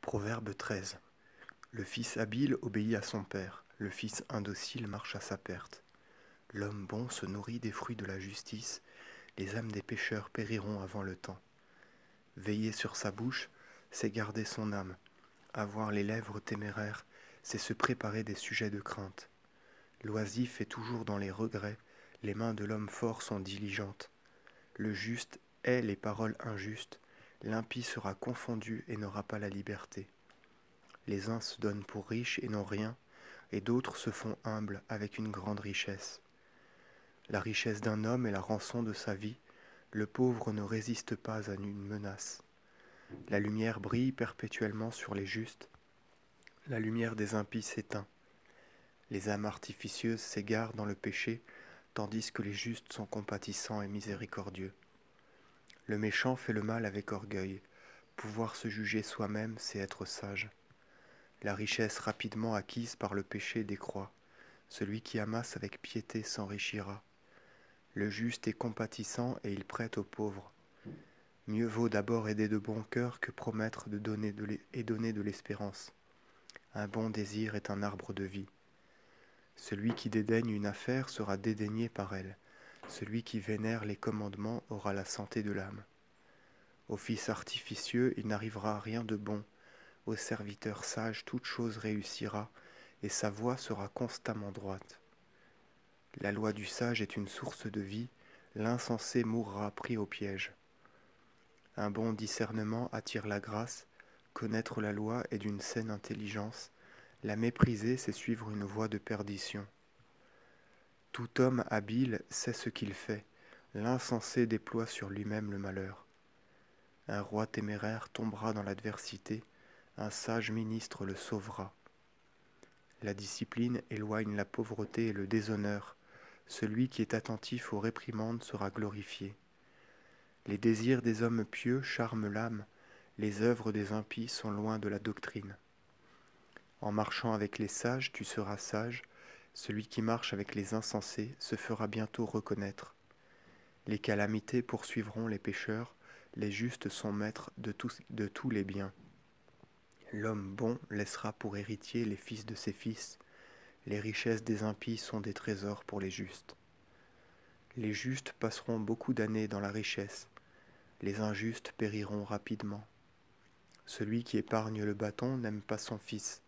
Proverbe 13. Le fils habile obéit à son père, le fils indocile marche à sa perte. L'homme bon se nourrit des fruits de la justice, les âmes des pécheurs périront avant le temps. Veiller sur sa bouche, c'est garder son âme. Avoir les lèvres téméraires, c'est se préparer des sujets de crainte. L'oisif est toujours dans les regrets, les mains de l'homme fort sont diligentes. Le juste hait les paroles injustes, l'impie sera confondu et n'aura pas la liberté. Les uns se donnent pour riches et n'ont rien, et d'autres se font humbles avec une grande richesse. La richesse d'un homme est la rançon de sa vie, le pauvre ne résiste pas à une menace. La lumière brille perpétuellement sur les justes, la lumière des impies s'éteint. Les âmes artificieuses s'égarent dans le péché, tandis que les justes sont compatissants et miséricordieux. Le méchant fait le mal avec orgueil. Pouvoir se juger soi-même, c'est être sage. La richesse rapidement acquise par le péché décroît. Celui qui amasse avec piété s'enrichira. Le juste est compatissant et il prête aux pauvres. Mieux vaut d'abord aider de bon cœur que promettre de donner et donner de l'espérance. Un bon désir est un arbre de vie. Celui qui dédaigne une affaire sera dédaigné par elle. Celui qui vénère les commandements aura la santé de l'âme. Au fils artificieux, il n'arrivera rien de bon. Au serviteur sage, toute chose réussira, et sa voie sera constamment droite. La loi du sage est une source de vie, l'insensé mourra pris au piège. Un bon discernement attire la grâce, connaître la loi est d'une saine intelligence, la mépriser c'est suivre une voie de perdition. Tout homme habile sait ce qu'il fait, l'insensé déploie sur lui-même le malheur. Un roi téméraire tombera dans l'adversité, un sage ministre le sauvera. La discipline éloigne la pauvreté et le déshonneur. Celui qui est attentif aux réprimandes sera glorifié. Les désirs des hommes pieux charment l'âme, les œuvres des impies sont loin de la doctrine. En marchant avec les sages, tu seras sage, celui qui marche avec les insensés se fera bientôt reconnaître. Les calamités poursuivront les pécheurs, les justes sont maîtres de tous les biens. L'homme bon laissera pour héritier les fils de ses fils. Les richesses des impies sont des trésors pour les justes. Les justes passeront beaucoup d'années dans la richesse. Les injustes périront rapidement. Celui qui épargne le bâton n'aime pas son fils.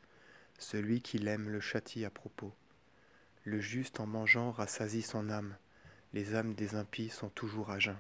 Celui qui l'aime le châtie à propos. Le juste en mangeant rassasie son âme. Les âmes des impies sont toujours à jeun.